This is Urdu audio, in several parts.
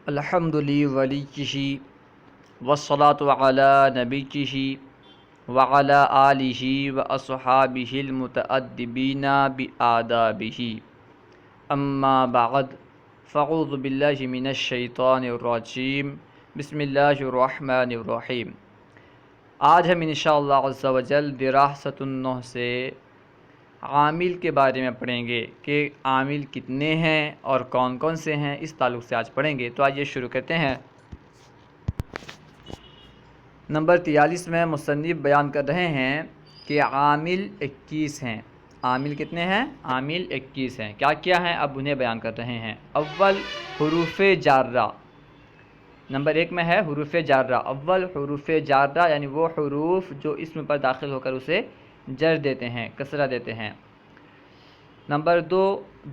الحمدللہ ولیہ والصلاة علی نبیہ وعلی آلہ واصحابہ المتأدبین بآدابہ اما بعد فاعوذ باللہ من الشیطان الرجیم بسم اللہ الرحمن الرحیم۔ آج ہم انشاءاللہ عز و جل دراست النحو سے عامل کے بارے میں پڑھیں گے کہ عامل کتنے ہیں اور کون کون سے ہیں، اس تعلق سے آج پڑھیں گے۔ تو آئیے شروع کرتے ہیں۔ نمبر 43 میں مصنف بیان کر رہے ہیں کہ عامل 21 ہیں۔ عامل کتنے ہیں؟ عامل 21 ہیں۔ کیا کیا ہیں اب انہیں بیان کر رہے ہیں۔ اول حروف جارہ، نمبر 1 میں ہے حروف جارہ۔ اول حروف جارہ یعنی وہ حروف جو اسم پر داخل ہو کر اسے جر دیتے ہیں، کسرہ دیتے ہیں۔ نمبر 2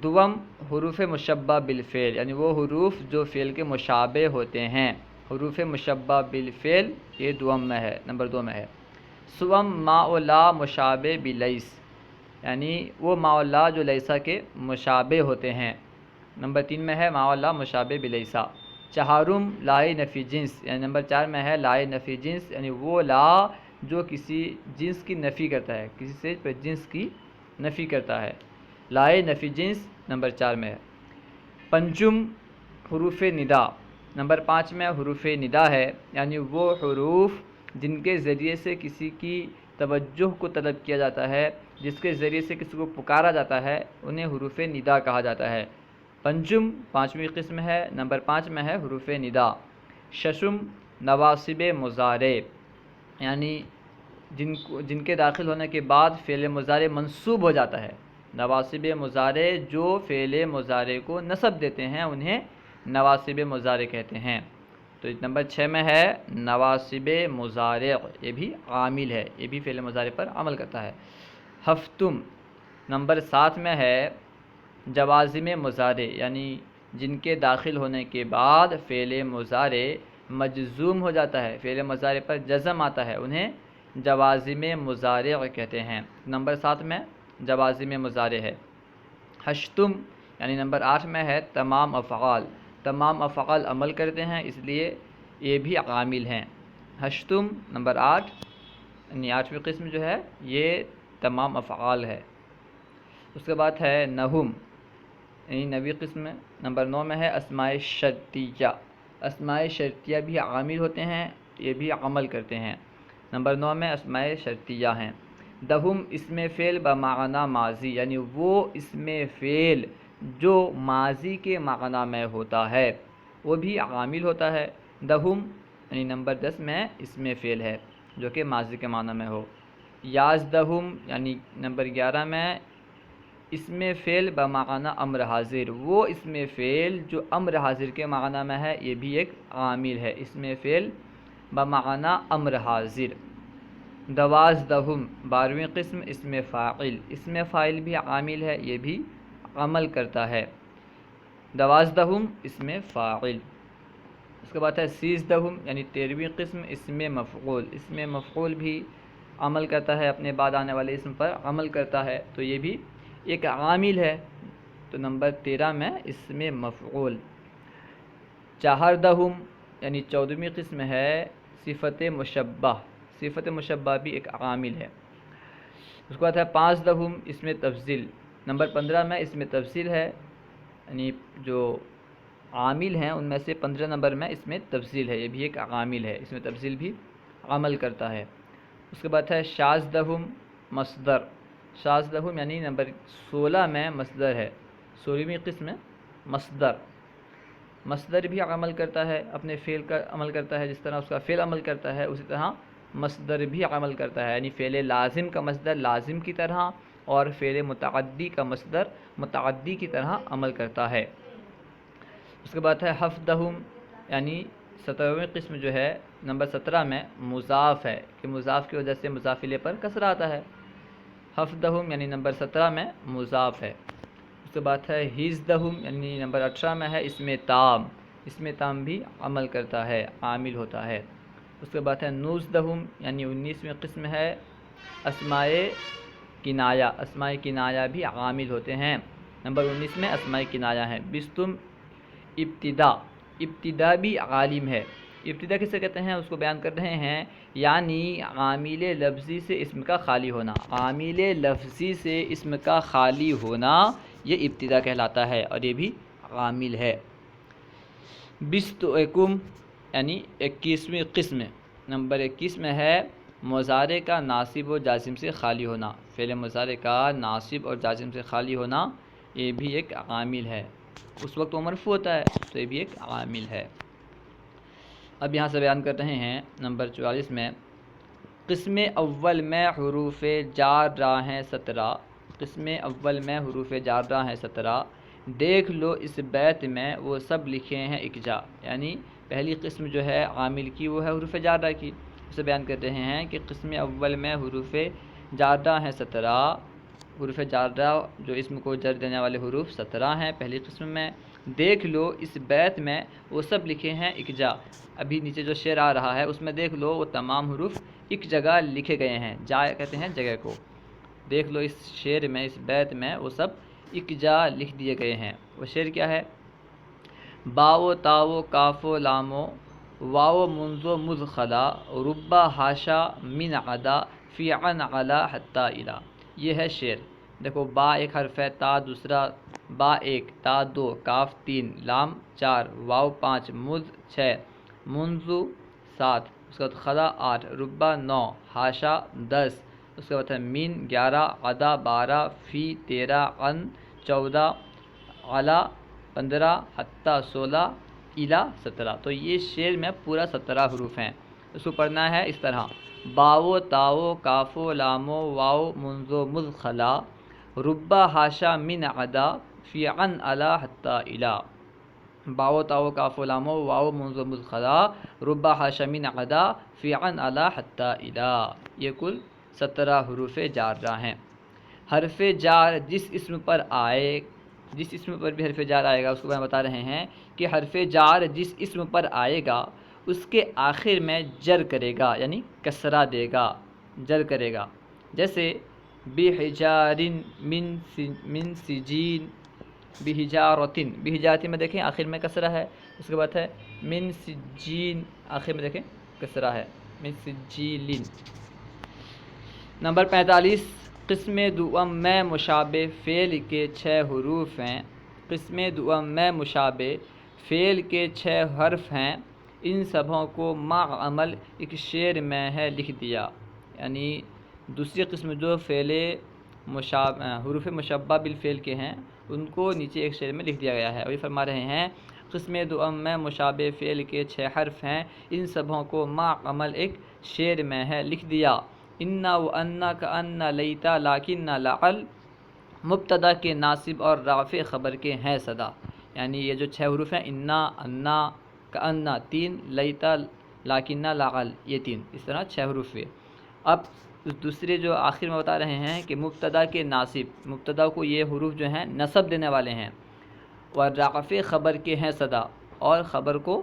دوم حروف مشبہ بالفعل یعنی وہ حروف جو فعل کے مشابہ ہوتے ہیں۔ حروف مشبہ بالفعل یہ دوم میں ہے، نمبر 2 میں ہے۔ سوم ما و لا مشابہ بلیس یعنی وہ ما و لا جو لیسا کے مشابہ ہوتے ہیں، نمبر 3 میں ہے ما و لا مشابہ بلیسا۔ چہارم لائے نفی جنس یعنی نمبر 4 میں ہے لائے نفی جنس یعنی وہ لا جو کسی جنس کی نفی کرتا ہے، کسی سے جنس کی نفی کرتا ہے، لائے نفی جنس نمبر 4 میں ہے۔ پنجم حروف ندا، نمبر 5 میں حروف ندا ہے یعنی وہ حروف جن کے ذریعے سے کسی کی توجہ کو طلب کیا جاتا ہے، جس کے ذریعے سے کسی کو پکارا جاتا ہے، انہیں حروف ندا کہا جاتا ہے۔ پنجم 5ویں قسم ہے، نمبر 5 میں ہے حروف ندا۔ ششم نواصب مضارع یعنی جن کے داخل ہونے کے بعد فعل مضارع منصوب ہو جاتا ہے۔ نواصب مضارع جو فعل مضارع کو نصب دیتے ہیں انہیں نواصب مضارع کہتے ہیں۔ تو نمبر 6 میں ہے نواصب مضارع، یہ بھی عامل ہے، یہ بھی فعل مضارع پر عمل کرتا ہے۔ ہفتم نمبر 7 میں ہے جوازم مضارع یعنی جن کے داخل ہونے کے بعد فعل مضارع مجزوم ہو جاتا ہے، فعل مضارع پر جزم آتا ہے، انہیں جوازم مضارع کہتے ہیں۔ نمبر 7 میں جوازم مضارع ہے۔ ہشتم یعنی نمبر 8 میں ہے تمام افعال، تمام افعال عمل کرتے ہیں اس لیے یہ بھی عامل ہیں۔ ہشتم نمبر 8 یعنی 8ویں قسم جو ہے یہ تمام افعال ہے۔ اس کے بعد ہے نہم یعنی 9ویں قسم، نمبر 9 میں ہے اسماء شرطیہ، اسماء شرطیہ بھی عامل ہوتے ہیں، یہ بھی عمل کرتے ہیں۔ نمبر 9 میں اسماء شرطیہ ہیں۔ دہم اسم فعل بمعنی ماضی یعنی وہ اسم فعل جو ماضی کے معنی میں ہوتا ہے وہ بھی عامل ہوتا ہے۔ دہم یعنی نمبر 10 میں اسم فعل ہے جو کہ ماضی کے معنی میں ہو۔ یازدہم یعنی نمبر 11 میں اسم فعل بمعنی امر حاضر، وہ اسم فعل جو امر حاضر کے معنی میں ہے یہ بھی ایک عامل ہے، اسم فعل بمعنی امر حاضر۔ دوازدہم 12ویں قسم اسم فاعل، اسم فاعل بھی عامل ہے، یہ بھی عمل کرتا ہے۔ دوازدہم اسم فاعل۔ اس کے بعد ہے سیزدہم یعنی 13ویں قسم اسم مفعول، اسم مفعول بھی عمل کرتا ہے، اپنے بعد آنے والے اسم پر عمل کرتا ہے، تو یہ بھی ایک عامل ہے، تو نمبر 13 میں اسم مفعول۔ چہاردہم یعنی 14ویں قسم ہے صفت مشبہ، صفت مشبہ بھی ایک عامل ہے۔ اس کے بعد ہے پانچدہم اسم تفضیل، نمبر 15 میں اسم تفضیل ہے یعنی جو عامل ہیں ان میں سے 15 نمبر میں اسم تفضیل ہے، یہ بھی ایک عامل ہے، اسم تفضیل بھی عمل کرتا ہے۔ اس کے بعد ہے شاذدہم مصدر، شاذدہم یعنی نمبر 16 میں مصدر ہے، 16ویں قسم مصدر، مصدر بھی عمل کرتا ہے، اپنے فعل کا عمل کرتا ہے، جس طرح اس کا فعل عمل کرتا ہے اسی طرح مصدر بھی عمل کرتا ہے، یعنی فعل لازم کا مصدر لازم کی طرح اور فعل متعدی کا مصدر متعدی کی طرح عمل کرتا ہے۔ اس کے بعد ہے ہفتہم یعنی 17ویں قسم جو ہے نمبر 17 میں مضاف ہے کہ مضاف کی وجہ سے مضاف الیہ پر کسرہ آتا ہے۔ ہفتہم یعنی نمبر 17 میں مضاف ہے۔ اس کے بعد ہے ہیزدہم یعنی نمبر 18 میں ہے اسم تام، اسم تام بھی عمل کرتا ہے، عامل ہوتا ہے۔ اس کے بعد ہے نوزدہم یعنی 19ویں قسم ہے اسماء کنایہ، اسماء کنایہ بھی عامل ہوتے ہیں، نمبر 19 میں اسماء کنایہ ہیں۔ بیستم ابتدا ابتدا بھی عالم ہے. ابتدا کسے کہتے ہیں اس کو بیان کر رہے ہیں، یعنی عامل لفظی سے اسم کا خالی ہونا. عامل لفظی سے اسم کا خالی ہونا یہ ابتدا کہلاتا ہے اور یہ بھی عامل ہے. بستؤکم یعنی 21ویں قسم نمبر 21 میں ہے مضارع کا ناصب و جازم سے خالی ہونا. فعل مضارع کا ناصب اور جازم سے خالی ہونا یہ بھی ایک عامل ہے. اس وقت وہ مرفوع ہوتا ہے تو یہ بھی ایک عامل ہے. اب یہاں سے بیان کر رہے ہیں نمبر 44 میں قسم اول میں حروف جارہ ہیں 17. قسم اول میں حروف جارہ ہیں 17. دیکھ لو اس بیت میں وہ سب لکھے ہیں اکجا. یعنی پہلی قسم جو ہے عامل کی وہ ہے حروف جارہ کی. اسے بیان کر رہے ہیں کہ قسم اول میں حروف جارہ ہیں 17. حروف جارہ جو اسم کو جر دینے والے حروف 17 ہیں پہلی قسم میں. دیکھ لو اس بیت میں وہ سب لکھے ہیں اکجا. ابھی نیچے جو شعر آ رہا ہے اس میں دیکھ لو وہ تمام حروف ایک جگہ لکھے گئے ہیں. جا کہتے ہیں جگہ کو. دیکھ لو اس شعر میں اس بیت میں وہ سب ایک جا لکھ دیے گئے ہیں. وہ شعر کیا ہے؟ باو تاو کافو لامو واو منزو مزخلا ربا ہاشا من عدا فی عن علا حتی الا. یہ ہے شعر. دیکھو با ایک حرف ہے، تا دوسرا، با ایک، تا دو، کاف تین، لام چار، واو پانچ، مز چھ، منزو سات، اس کے بعد خلا 8، ربا 9، ہاشا 10، اس کے بعد ہے مین 11، عدا 12، فی 13، عن 14، علا 15، حتی 16، الا 17. تو یہ شعر میں پورا 17 حروف ہیں. اس کو پڑھنا ہے اس طرح: باو تاو کافو لامو واو منزو مز خلا ربا ہاشا من عدا فی عن علا حتی الا. باو تاو کافو لامو واو منزو مز خلا ربا ہاشا من عدا فی عن علا حتی الا. یہ کل 17 حروف جارہ ہیں. حرف جار جس اسم پر آئے، جس اسم پر بھی حرف جار آئے گا اس کو میں بتا رہے ہیں کہ حرف جار جس اسم پر آئے گا اس کے آخر میں جر کرے گا، یعنی کسرہ دے گا، جر کرے گا. جیسے بحجار من سجین، بحجارتن، بحجارتن میں دیکھیں آخر میں کسرہ ہے. اس کے بعد ہے من سجین، آخر میں دیکھیں کسرہ ہے، من سجیلن. نمبر 45 قسم دوم میں مشابہ فعل کے 6 حروف ہیں. قسم دوم میں مشابہ فعل کے 6 حرف ہیں. ان سبھوں کو مع عمل ایک شعر میں ہے لکھ دیا. یعنی دوسری قسم جو فعل حروف مشبہ بالفعل کے ہیں ان کو نیچے ایک شعر میں لکھ دیا گیا ہے. اور یہ فرما رہے ہیں قسم دوم میں مشابہ فعل کے 6 حرف ہیں. ان سبھوں کو مع عمل ایک شعر میں ہے لکھ دیا. انا و انا کانا لیتا لاکن لعل مبتدا کے ناصب اور رافع خبر کے ہیں صدا. یعنی یہ جو 6 حروف ہیں انا، انا، کانا 3، لیتا، لاکن، لعل یہ 3، اس طرح 6 حروف ہیں. اب دوسرے جو آخر میں بتا رہے ہیں کہ مبتدا کے ناصب، مبتدا کو یہ حروف جو ہیں نصب دینے والے ہیں، اور رافع خبر کے ہیں صدا، اور خبر کو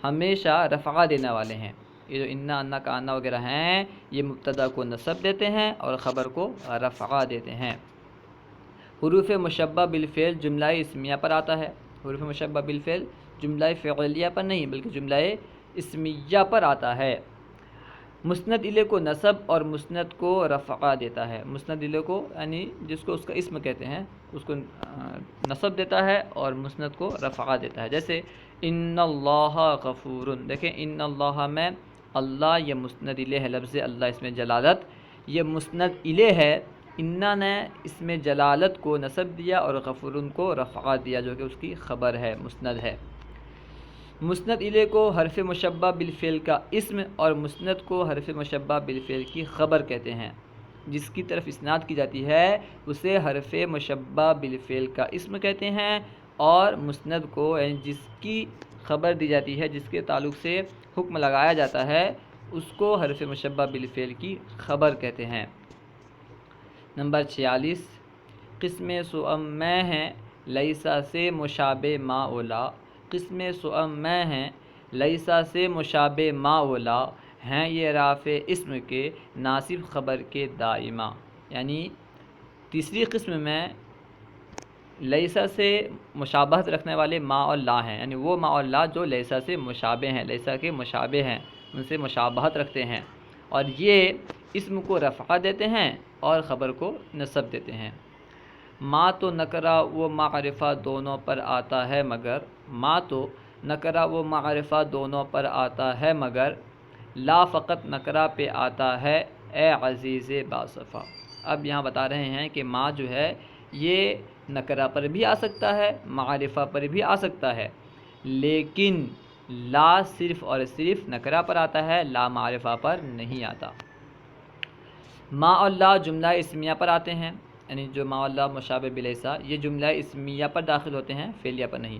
ہمیشہ رفعہ دینے والے ہیں. یہ جو انا، انا، کانا وغیرہ ہیں یہ مبتدا کو نصب دیتے ہیں اور خبر کو رفعہ دیتے ہیں. حروف مشبہ بالفعل جملہ اسمیہ پر آتا ہے. حروف مشبہ بالفعل جملہ فعلیہ پر نہیں بلکہ جملہ اسمیہ پر آتا ہے. مسند الیہ کو نصب اور مسند کو رفعہ دیتا ہے. مسند الیہ کو یعنی جس کو اس کا اسم کہتے ہیں اس کو نصب دیتا ہے اور مسند کو رفعہ دیتا ہے. جیسے ان اللہ غفور، دیکھیں ان اللہ میں اللہ یہ مسند الیہ ہے، لفظ اللہ اس میں جلالت یہ مسند الیہ ہے. انا نے اس میں جلالت کو نصب دیا اور غفورن کو رفعہ دیا جو کہ اس کی خبر ہے، مسند ہے. مسند الیہ کو حرف مشبہ بالفعل کا اسم اور مسند کو حرف مشبہ بالفعل کی خبر کہتے ہیں. جس کی طرف اسناد کی جاتی ہے اسے حرف مشبہ بالفعل کا اسم کہتے ہیں، اور مسند کو یعنی جس کی خبر دی جاتی ہے، جس کے تعلق سے حکم لگایا جاتا ہے اس کو حرف مشبہ بالفعل کی خبر کہتے ہیں. نمبر 46 قسم سؤم میں ہیں لیسا سے مشابہ ما اولا. قسم سؤم میں ہیں لیسا سے مشابہ ما اولا ہیں یہ رافع اسم کے ناصب خبر کے دائمہ. یعنی تیسری قسم میں لیسا سے مشابہت رکھنے والے ما اور لا ہیں، یعنی وہ ما اور لا جو لیسا سے مشابہ ہیں، لیسا کے مشابہ ہیں، ان سے مشابہت رکھتے ہیں، اور یہ اسم کو رفع دیتے ہیں اور خبر کو نصب دیتے ہیں۔ ما تو نکرہ و معرفہ دونوں پر آتا ہے مگر، ما تو نکرہ و معرفہ دونوں پر آتا ہے مگر، لا فقط نکرہ پہ آتا ہے اے عزیز باصفا۔ اب یہاں بتا رہے ہیں کہ ما جو ہے یہ نکرہ پر بھی آ سکتا ہے، معرفہ پر بھی آ سکتا ہے، لیکن لا صرف اور صرف نکرہ پر آتا ہے، لا معرفہ پر نہیں آتا۔ ما اور لا جملہ اسمیہ پر آتے ہیں، یعنی جو ما اور لا مشابہ بلیسا یہ جملہ اسمیہ پر داخل ہوتے ہیں، فعلیہ پر نہیں۔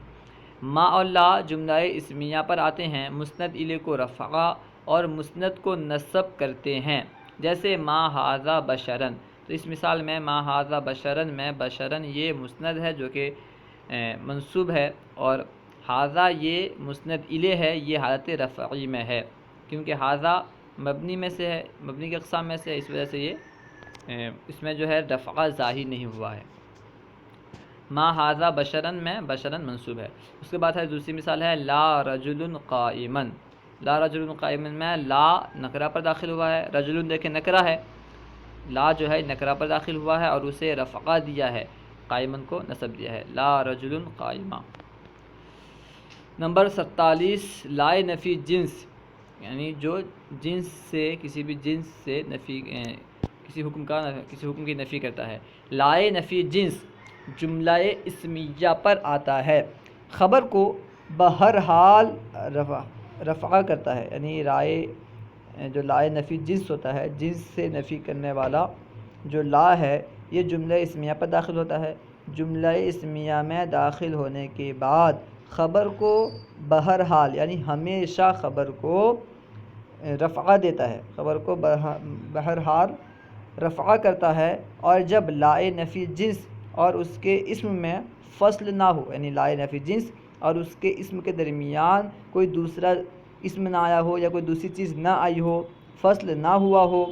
ما اور لا جملہ اسمیہ پر آتے ہیں، مسند الیہ کو رفع اور مسند کو نصب کرتے ہیں، جیسے ما ھذا بشرن، تو اس مثال میں ما ھذا بشرن میں بشرن یہ مسند ہے جو کہ منصوب ہے، اور ھذا یہ مسند الیہ ہے، یہ حالت رفعی میں ہے، کیونکہ ھذا مبنی میں سے ہے، مبنی کی اقسام میں سے ہے، اس وجہ سے یہ اس میں جو ہے رفع ظاہر نہیں ہوا ہے۔ ما ھذا بشرن میں بشرن منصوب ہے۔ اس کے بعد ہے دوسری مثال ہے لا رجل قائما، لا رجل قائما میں لا نکرہ پر داخل ہوا ہے، رجل دیکھیں نکرہ ہے، لا جو ہے نکرہ پر داخل ہوا ہے اور اسے رفع دیا ہے، قائما کو نصب دیا ہے، لا رجل قائما۔ نمبر 47 لائے نفی جنس، یعنی جو جنس سے کسی بھی جنس سے نفی کسی حکم کی نفی کرتا ہے۔ لائے نفی جنس جملہ اسمیہ پر آتا ہے، خبر کو بہرحال رفع کرتا ہے، یعنی جو لائے نفی جنس ہوتا ہے، جنس سے نفی کرنے والا جو لا ہے یہ جملہ اسمیہ پر داخل ہوتا ہے، جملہ اسمیہ میں داخل ہونے کے بعد خبر کو بہرحال یعنی ہمیشہ خبر کو رفع دیتا ہے، خبر کو بہرحال رفع کرتا ہے، اور جب لائے نفی جنس اور اس کے اسم میں فصل نہ ہو، یعنی لائے نفی جنس اور اس کے اسم کے درمیان کوئی دوسرا اسم نہ آیا ہو یا کوئی دوسری چیز نہ آئی ہو، فصل نہ ہوا ہو،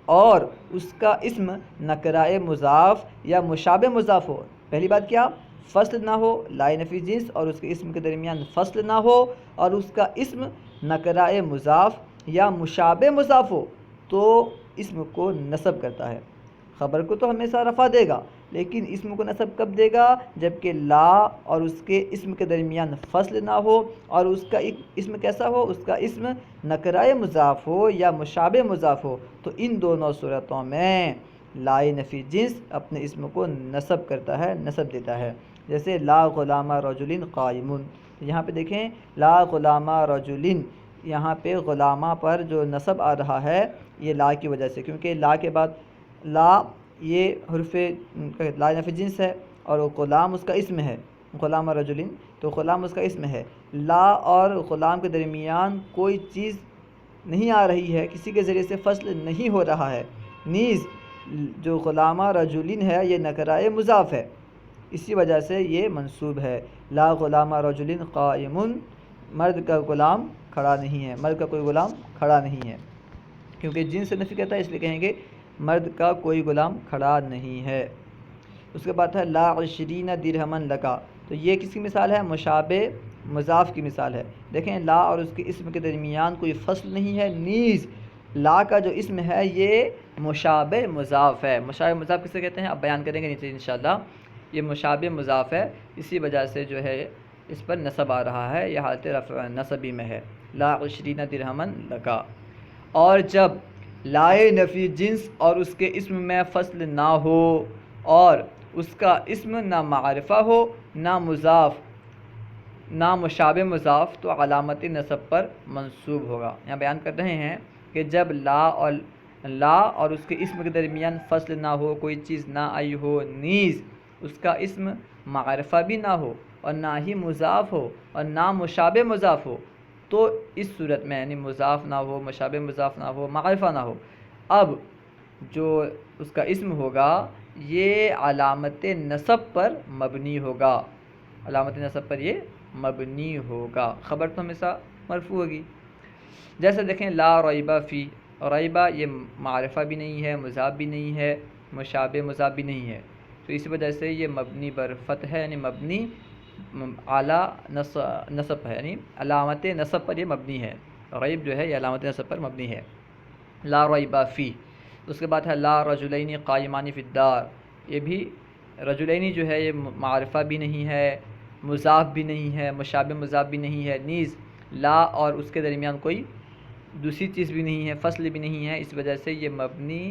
اور اس کا اسم نکرہ مضاف یا مشابہ مضاف ہو۔ پہلی بات کیا؟ فصل نہ ہو، لائے نفی جنس اور اس کے اسم کے درمیان فصل نہ ہو، اور اس کا اسم نکرہ مضاف یا مشابہ مضاف ہو، تو اسم کو نصب کرتا ہے۔ خبر کو تو ہمیشہ رفع دے گا، لیکن اسم کو نصب کب دے گا؟ جبکہ لا اور اس کے اسم کے درمیان فصل نہ ہو، اور اس کا اسم کیسا ہو؟ اس کا اسم نکرہ مضاف ہو یا مشابہ مضاف ہو، تو ان دونوں صورتوں میں لائے نفی جنس اپنے اسم کو نصب کرتا ہے، نصب دیتا ہے۔ جیسے لا غلام رجل قائم، یہاں پہ دیکھیں لا غلام رجل، یہاں پہ غلامہ پر جو نصب آ رہا ہے یہ لا کی وجہ سے، کیونکہ لا کے بعد لا یہ حرف لا نفی جنس ہے، اور غلام اس کا اسم ہے، غلام رجل تو غلام اس کا اسم ہے، لا اور غلام کے درمیان کوئی چیز نہیں آ رہی ہے، کسی کے ذریعے سے فصل نہیں ہو رہا ہے، نیز جو غلامہ رجل ہے یہ نکرہ مضاف ہے، اسی وجہ سے یہ منصوب ہے۔ لا غلام رجل قائم، مرد کا غلام کھڑا نہیں ہے، مرد کا کوئی غلام کھڑا نہیں ہے، کیونکہ جنس سے نفی کرتا ہے اس لیے کہیں گے مرد کا کوئی غلام کھڑا نہیں ہے۔ اس کے بعد ہے لا 20 درہمن لکا، تو یہ کس کی مثال ہے؟ مشابہ مضاف کی مثال ہے۔ دیکھیں لا اور اس کے اسم کے درمیان کوئی فصل نہیں ہے، نیز لا کا جو اسم ہے یہ مشابہ مضاف ہے۔ مشابہ مضاف کسے کہتے ہیں اب بیان کریں گے نیچے انشاءاللہ۔ یہ مشابہ مضاف ہے، اسی وجہ سے جو ہے اس پر نصب آ رہا ہے، یہ حالت رفع نصبی میں ہے، لا 20 درہمن لکا۔ اور جب لائے نفی جنس اور اس کے اسم میں فصل نہ ہو اور اس کا اسم نہ معرفہ ہو نہ مضاف نہ مشابہ مضاف، تو علامت نصب پر منصوب ہوگا۔ یہاں بیان کر رہے ہیں کہ جب لا اور اس کے اسم کے درمیان فصل نہ ہو، کوئی چیز نہ آئی ہو، نیز اس کا اسم معرفہ بھی نہ ہو اور نہ ہی مضاف ہو اور نہ مشابہ مضاف ہو، تو اس صورت میں یعنی مضاف نہ ہو، مشابہ مضاف نہ ہو، معرفہ نہ ہو، اب جو اس کا اسم ہوگا یہ علامت نصب پر مبنی ہوگا، علامت نصب پر یہ مبنی ہوگا، خبر تو ہمیشہ مرفوع ہوگی۔ جیسے دیکھیں لا ریبہ فی، ریبہ یہ معرفہ بھی نہیں ہے، مضاف بھی نہیں ہے، مشابہ مضاف بھی نہیں ہے، تو اس وجہ سے یہ مبنی بر فتح ہے، یعنی مبنی اعلیٰ نصب ہے، یعنی علامت نصب پر یہ مبنی ہے۔ غیب جو ہے یہ علامت نصب پر مبنی ہے۔ لا ریب فی، اس کے بعد ہے لا رجلین قائمان فی الدار، یہ بھی رجلین جو ہے یہ معرفہ بھی نہیں ہے، مضاف بھی نہیں ہے، مشابہ مضاف بھی نہیں ہے، نیز لا اور اس کے درمیان کوئی دوسری چیز بھی نہیں ہے، فصل بھی نہیں ہے، اس وجہ سے یہ مبنی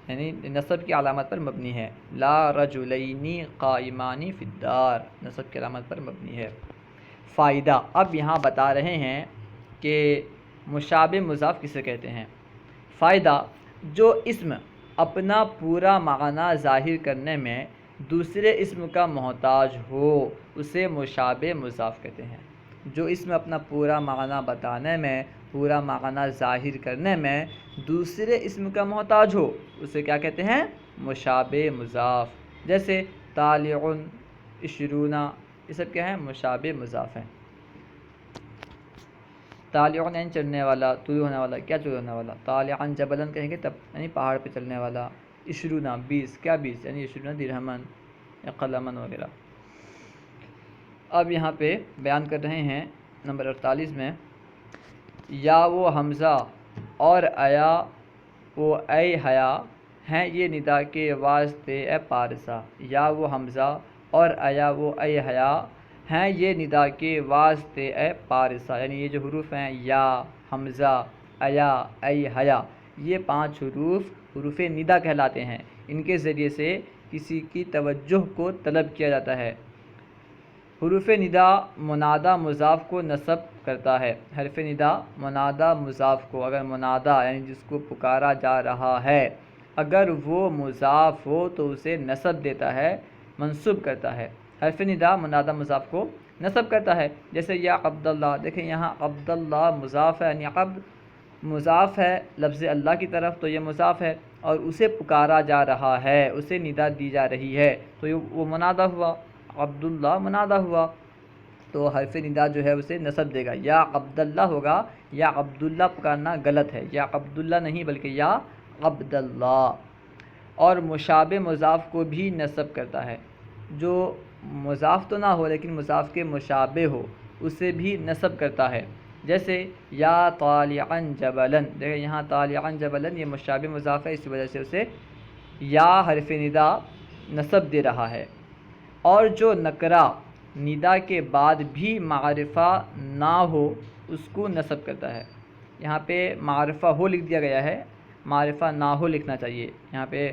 یعنی نصب کی علامت پر مبنی ہے۔ لا رجلین قائمان فی الدار نصب کی علامت پر مبنی ہے۔ فائدہ، اب یہاں بتا رہے ہیں کہ مشابہ مضاف کسے کہتے ہیں۔ فائدہ، جو اسم اپنا پورا معنی ظاہر کرنے میں دوسرے اسم کا محتاج ہو اسے مشابہ مضاف کہتے ہیں۔ جو اسم اپنا پورا معنی بتانے میں، پورا معنی ظاہر کرنے میں دوسرے اسم کا محتاج ہو اسے کیا کہتے ہیں؟ مشابہ مضاف۔ جیسے طالع، عشرون، یہ سب کیا ہیں؟ مشابہ مضاف ہیں۔ طالعن یعنی چڑھنے والا، طلوع ہونے والا، کیا طلوع ہونے والا؟ طالعن جبلن کہیں گے تب یعنی پہاڑ پہ چلنے والا۔ عشرون 20، کیا 20؟ یعنی عشرون درہمن یا قلمن وغیرہ۔ اب یہاں پہ بیان کر رہے ہیں نمبر 48 میں، یا وہ حمزہ اور ایا وہ اے حیا ہیں یہ ندا کے واسطے اے پارسا۔ یا وہ حمزہ اور ایا وہ اے حیا ہیں یہ ندا کے واسطے اے پارسا، یعنی یہ جو حروف ہیں یا، حمزہ، ایا، اے حیا، یہ 5 حروف ندا کہلاتے ہیں۔ ان کے ذریعے سے کسی کی توجہ کو طلب کیا جاتا ہے۔ حروف ندا منادہ مضاف کو نصب کرتا ہے۔ حرف ندا منادہ مضاف کو، اگر منادہ یعنی جس کو پکارا جا رہا ہے اگر وہ مضاف ہو تو اسے نصب دیتا ہے، منصوب کرتا ہے۔ حرف ندا منادہ مضاف کو نصب کرتا ہے، جیسے یا عبداللہ، دیکھیں یہاں عبداللہ مضاف ہے، یعنی عبد مضاف ہے لفظ اللہ کی طرف، تو یہ مضاف ہے اور اسے پکارا جا رہا ہے، اسے ندا دی جا رہی ہے، تو وہ منادہ ہوا، عبداللہ منادہ ہوا، تو حرف ندا جو ہے اسے نصب دے گا۔ یا عبداللہ ہوگا، یا عبداللہ پکارنا غلط ہے، یا عبداللہ نہیں بلکہ یا عبداللہ۔ اور مشابہ مضاف کو بھی نصب کرتا ہے، جو مضاف تو نہ ہو لیکن مضاف کے مشابہ ہو اسے بھی نصب کرتا ہے، جیسے یا طالعن جبلن، دیکھیں یہاں طالعن جبلن یہ مشابہ مضاف ہے، اس وجہ سے اسے یا حرف ندا نصب دے رہا ہے۔ اور جو نکرہ ندا کے بعد بھی معرفہ نہ ہو اس کو نصب کرتا ہے۔ یہاں پہ معرفہ ہو لکھ دیا گیا ہے، معرفہ نہ ہو لکھنا چاہیے، یہاں پہ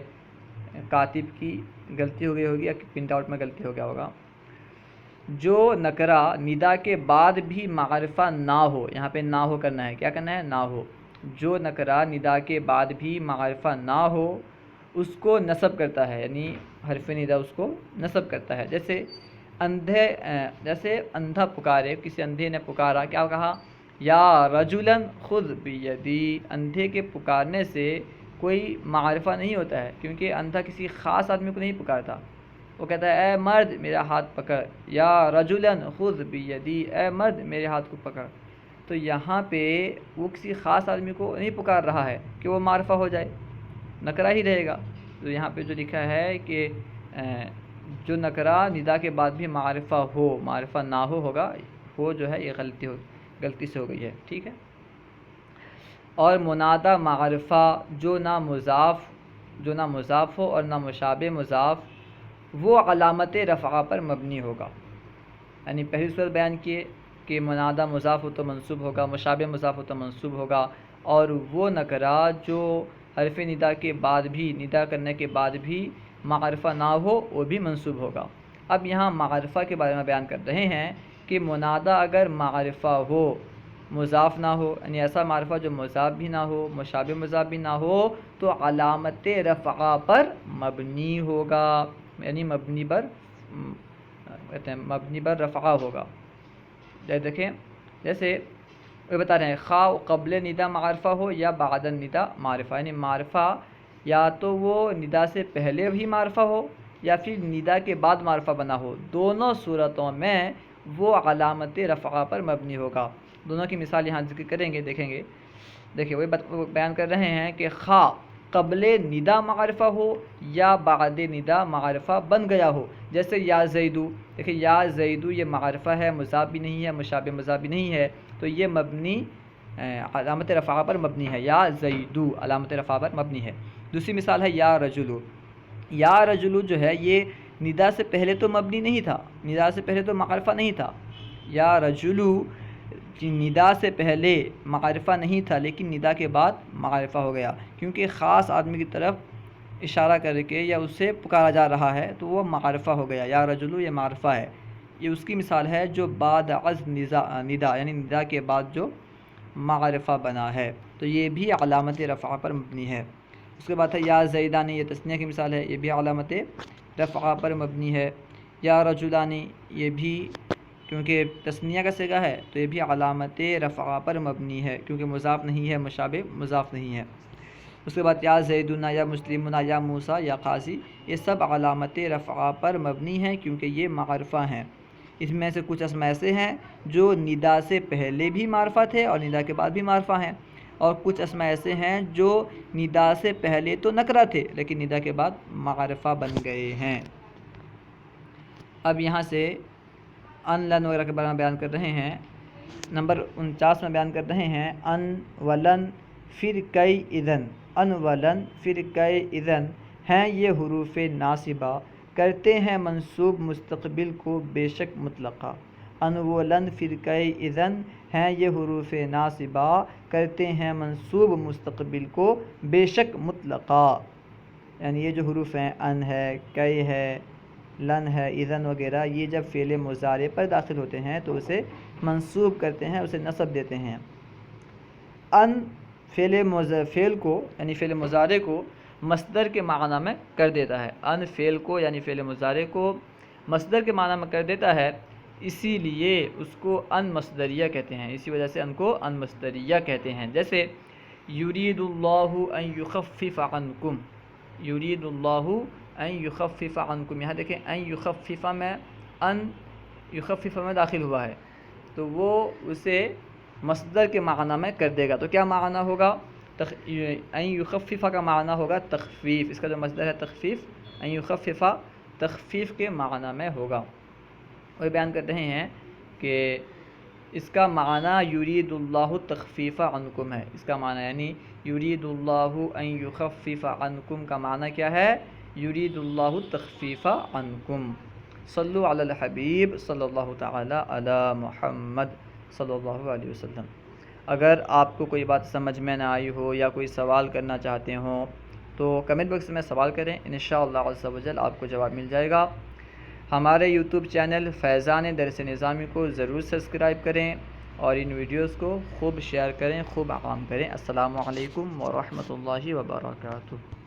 کاتب کی غلطی ہو گئی ہوگی یا پرنٹ آؤٹ میں غلطی ہو گیا ہوگا۔ جو نکرہ ندا کے بعد بھی معرفہ نہ ہو، یہاں پہ نہ ہو کرنا ہے، کیا کرنا ہے؟ نہ ہو۔ جو نکرہ ندا کے بعد بھی معرفہ نہ ہو اس کو نصب کرتا ہے، یعنی حرف ندا اس کو نصب کرتا ہے۔ جیسے جیسے اندھا پکارے، کسی اندھے نے پکارا، کیا کہا؟ یا رجلن خذ بیدی، اندھے کے پکارنے سے کوئی معرفہ نہیں ہوتا ہے، کیونکہ اندھا کسی خاص آدمی کو نہیں پکارتا، وہ کہتا ہے اے مرد میرا ہاتھ پکڑ، یا رجلن خذ بیدی، اے مرد میرے ہاتھ کو پکڑ، تو یہاں پہ وہ کسی خاص آدمی کو نہیں پکار رہا ہے کہ وہ معرفہ ہو جائے، نکرہ ہی رہے گا۔ تو یہاں پہ جو لکھا ہے کہ جو نکرہ ندا کے بعد بھی معرفہ ہو، معرفہ نہ ہو ہوگا، وہ جو ہے یہ غلطی سے ہو گئی ہے، ٹھیک ہے۔ اور منادہ معرفہ جو نہ مضاف ہو اور نہ مشابہ مضاف، وہ علامت رفعہ پر مبنی ہوگا، یعنی پہلی صورت بیان کیے کہ منادہ مضاف ہو تو منصوب ہوگا، مشابہ مضاف ہو تو منصوب ہوگا، اور وہ نکرہ جو حرف ندا کے بعد بھی، ندا کرنے کے بعد بھی معرفہ نہ ہو وہ بھی منصوب ہوگا۔ اب یہاں معرفہ کے بارے میں بیان کر رہے ہیں کہ منادہ اگر معرفہ ہو، مضاف نہ ہو، یعنی ایسا معرفہ جو مضاف بھی نہ ہو، مشابہ مضاف بھی نہ ہو، تو علامت رفعہ پر مبنی ہوگا، یعنی مبنی بر رفعہ ہوگا۔ دیکھیں جیسے وہ بتا رہے ہیں خواہ قبل ندا معرفہ ہو یا بعد الندا معرفہ، یعنی معرفہ یا تو وہ ندا سے پہلے بھی معرفہ ہو یا پھر ندا کے بعد معرفہ بنا ہو، دونوں صورتوں میں وہ علامت رفعہ پر مبنی ہوگا۔ دونوں کی مثال یہاں ذکر کریں گے، دیکھیں گے۔ دیکھیں وہ بیان کر رہے ہیں کہ خواہ قبل ندا معرفہ ہو یا بعد ندا معرفہ بن گیا ہو. جیسے یا زیدو، دیکھیں یا زیدو یہ معرفہ ہے، مضاف بھی نہیں ہے، مشابہ مضاف بھی نہیں ہے، تو یہ مبنی علامت رفع پر مبنی ہے. یا زیدو علامت رفع پر مبنی ہے. دوسری مثال ہے یا رجلو. یا رجلو جو ہے یہ ندا سے پہلے تو مبنی نہیں تھا، ندا سے پہلے تو معرفہ نہیں تھا. یا رجلو ندا سے پہلے معرفہ نہیں تھا لیکن ندا کے بعد معرفہ ہو گیا، کیونکہ خاص آدمی کی طرف اشارہ کر کے یا اسے پکارا جا رہا ہے تو وہ معرفہ ہو گیا. یا رجلو یہ معرفہ ہے. یہ اس کی مثال ہے جو بعد از ندا یعنی ندا کے بعد جو معرفہ بنا ہے، تو یہ بھی علامت رفع پر مبنی ہے. اس کے بعد ہے یا زیدانی، یہ تثنیہ کی مثال ہے، یہ بھی علامت رفع پر مبنی ہے. یا رجلانی یہ بھی کیونکہ تثنیہ کا صیغہ ہے تو یہ بھی علامت رفع پر مبنی ہے کیونکہ مضاف نہیں ہے، مشابہ مضاف نہیں ہے. اس کے بعد یا زیدنا یا مسلمنا یا موسیٰ یا قاضی، یہ سب علامت رفع پر مبنی ہیں کیونکہ یہ معرفہ ہیں. اس میں سے کچھ اسماء ایسے ہیں جو ندا سے پہلے بھی معرفہ تھے اور ندا کے بعد بھی معرفہ ہیں، اور کچھ اسماء ایسے ہیں جو ندا سے پہلے تو نکرہ تھے لیکن ندا کے بعد معرفہ بن گئے ہیں. اب یہاں سے ان لن وغیرہ کے بارے میں بیان کر رہے ہیں. نمبر 49 میں بیان کر رہے ہیں ان ولن پھر کئی اذن. ان ولن پھر کئی اذن ہیں یہ حروف ناصبہ، کرتے ہیں منصوب مستقبل کو بے شک مطلقہ. ان ولن پھر کئی اذن ہیں یہ حروف ناصبہ، کرتے ہیں منصوب مستقبل کو بے شک مطلقہ. یعنی یہ جو حروف ہیں ان ہے، کئی ہے، لن ہے، اذن وغیرہ، یہ جب فعل مضارع پر داخل ہوتے ہیں تو اسے منصوب کرتے ہیں، اسے نصب دیتے ہیں. ان فعل کو یعنی فعل مضارع کو مصدر کے معنی میں کر دیتا ہے. ان فعل کو یعنی فعل مضارع کو مصدر کے معنی میں کر دیتا ہے، اسی لیے اس کو ان مصدریہ کہتے ہیں، اسی وجہ سے ان کو ان مصدریہ کہتے ہیں. جیسے یرید اللہ ان یخفف عنکم، یرید اللہ ان یخفف عنکم، یہاں دیکھیں ان یخفف میں ان یخفف میں داخل ہوا ہے تو وہ اسے مصدر کے معنی میں کر دے گا. تو کیا معنی ہوگا؟ ان یخفف کا معنی ہوگا تخفیف. اس کا جو مصدر ہے تخفیف، ان یخفف تخفیف کے معنی میں ہوگا. اور بیان کر رہے ہیں کہ اس کا معنی یرید اللہ تخفیف عنکم ہے. اس کا معنی یعنی یرید اللہ ان یخفف عنکم کا معنی کیا ہے؟ یرید اللہ تخفیف عنکم. صلو علی الحبیب صلی اللہ تعالی علی محمد صلی اللہ علیہ وسلم. اگر آپ کو کوئی بات سمجھ میں نہ آئی ہو یا کوئی سوال کرنا چاہتے ہوں تو کمنٹ باکس میں سوال کریں، انشاءاللہ عز و جل آپ کو جواب مل جائے گا. ہمارے یوٹیوب چینل فیضان درس نظامی کو ضرور سبسکرائب کریں اور ان ویڈیوز کو خوب شیئر کریں، خوب عام کریں. السلام علیکم ورحمۃ اللہ وبرکاتہ.